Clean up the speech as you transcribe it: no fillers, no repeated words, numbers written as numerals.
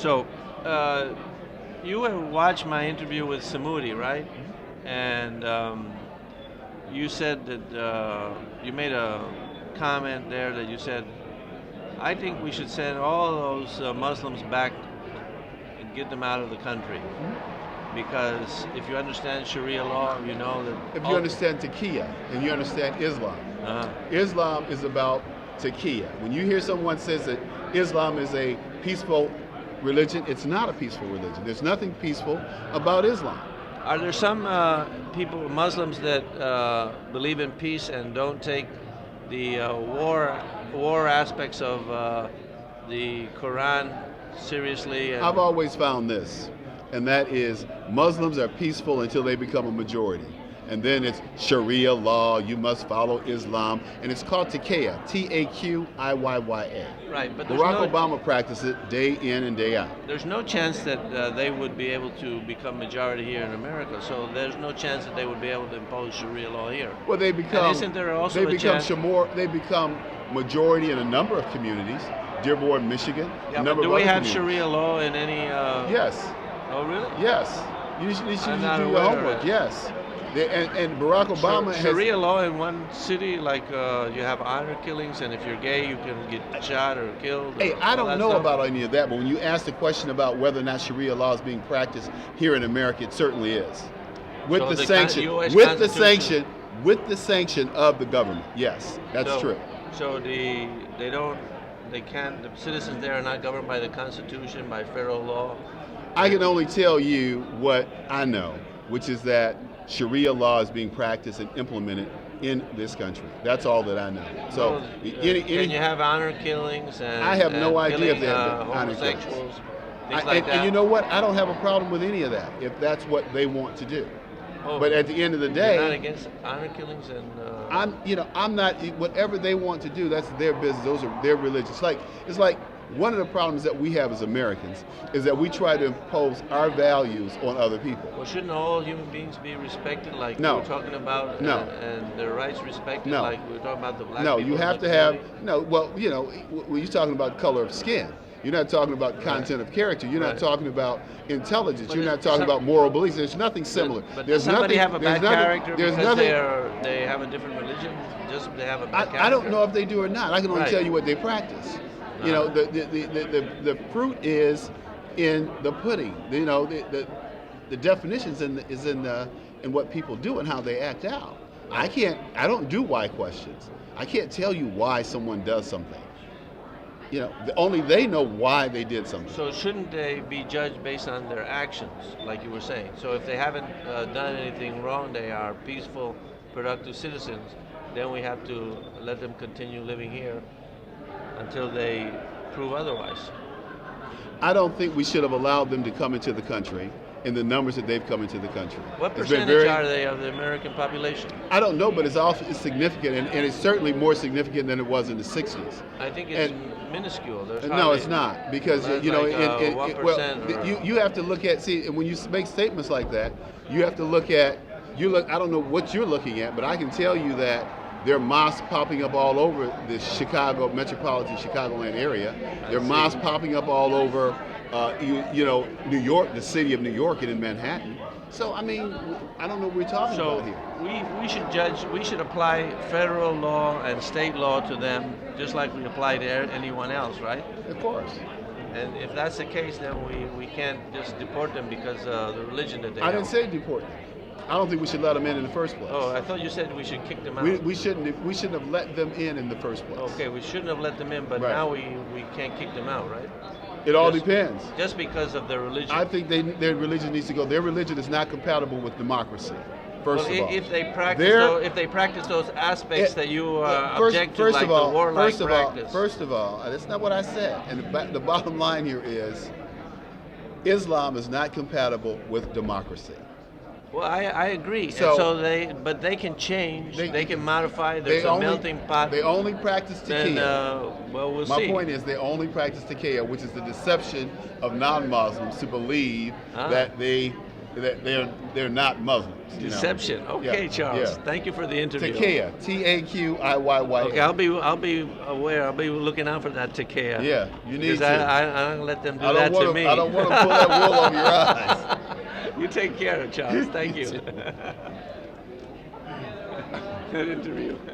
So, you watched my interview with Samudi, right? And you said that you made a comment there that you said, I think we should send all those Muslims back and get them out of the country. Because if you understand Sharia law, you know that. If you understand taqiyya and you understand Islam, Islam is about taqiyya. When you hear someone says that Islam is a peaceful religion, it's not a peaceful religion. There's nothing peaceful about Islam. Are there some people, Muslims, that believe in peace and don't take the war aspects of the Quran seriously? I've always found this, and that is Muslims are peaceful until they become a majority. And then it's Sharia law, you must follow Islam, and it's called taqiyya, Taqiyya. Right, but Barack Obama practiced it day in and day out. There's no chance that they would be able to become majority here in America, so there's no chance that they would be able to impose Sharia law here. Well, they become, and isn't there also they become majority in a number of communities, Dearborn, Michigan, yeah, a number do of we other have communities. Sharia law in any... Yes. Oh, really? Yes. You should do your homework, yes. And Barack Obama has Sharia law in one city, like you have honor killings, and if you're gay, you can get shot or killed. Hey, I don't know about any of that, but when you ask the question about whether or not Sharia law is being practiced here in America, it certainly is. With So the the sanction, US with the Constitution- sanction, with the sanction of the government. Yes, that's true. So the citizens there are not governed by the Constitution, by federal law. I can only tell you what I know, which is that Sharia law is being practiced and implemented in this country. That's all that I know. So, can you have honor killings? And I have no idea if killing, they have honor killings. homosexuals, things like that. And you know what? I don't have a problem with any of that if that's what they want to do. Oh, but at the end of the day, you're not against honor killings and. I'm not. Whatever they want to do, that's their business. Those are their religions. It's like one of the problems that we have as Americans is that we try to impose our values on other people. Well, shouldn't all human beings be respected, like No. we were talking about, No. and their rights respected, No. like we were talking about the black No, people? you have to have Well, when you're talking about color of skin, you're not talking about content of character. You're not talking about intelligence. You're not talking about moral beliefs. There's nothing similar. But there's does somebody nothing, have a bad there's character nothing, there's because nothing, they have a different religion? Just they have a bad character? I don't know if they do or not. I can only Right. tell you what they practice. You know, the fruit is in the pudding. You know, the definitions is in what people do and how they act out. I don't do why questions. I can't tell you why someone does something. You know, only they know why they did something. So shouldn't they be judged based on their actions, like you were saying? So if they haven't done anything wrong, they are peaceful, productive citizens, then we have to let them continue living here until they prove otherwise. I don't think we should have allowed them to come into the country in the numbers that they've come into the country. What It's been percentage are they of the American population? I don't know, but it's significant, and it's certainly more significant than it was in the 60s. I think it's minuscule. There's No, hardly- it's not, because That's you know, like, well, 1% or- you have to look at, and when you make statements like that, you have to look at, I don't know what you're looking at, but I can tell you that there are mosques popping up all over the Chicago, metropolitan Chicagoland area. There are mosques popping up all over, New York, the city of New York and in Manhattan. So, I mean, I don't know what we're talking about here. We should apply federal law and state law to them just like we apply to anyone else, right? Of course. And if that's the case, then we can't just deport them because of the religion that they have. I didn't say deport them. I don't think we should let them in the first place. Oh, I thought you said we should kick them out. We shouldn't have let them in the first place. Okay, we shouldn't have let them in, but Right. now we can't kick them out, right? It all depends. Just because of their religion. I think their religion needs to go. Their religion is not compatible with democracy. First of all, if they practice those aspects that you object to, like the warlike practice. First of all, that's not what I said. And the bottom line here is, Islam is not compatible with democracy. Well, I agree. So but they can change. They can modify. There's a melting pot. They only practice taqiyya. Then, we'll see. My point is, they only practice taqiyya, which is the deception of non-Muslims to believe that they that they're not Muslims. you know. Deception. Okay, Yeah, Charles. yeah. Thank you for the interview. Takia, T-A-Q-I-Y-Y. Okay, I'll be aware. I'll be looking out for that Takea. Yeah, you need Because to. I don't let them do I don't that to wanna- me. I don't want to pull that wool over your eyes. You take care, Charles. Thank You you. too. Good interview.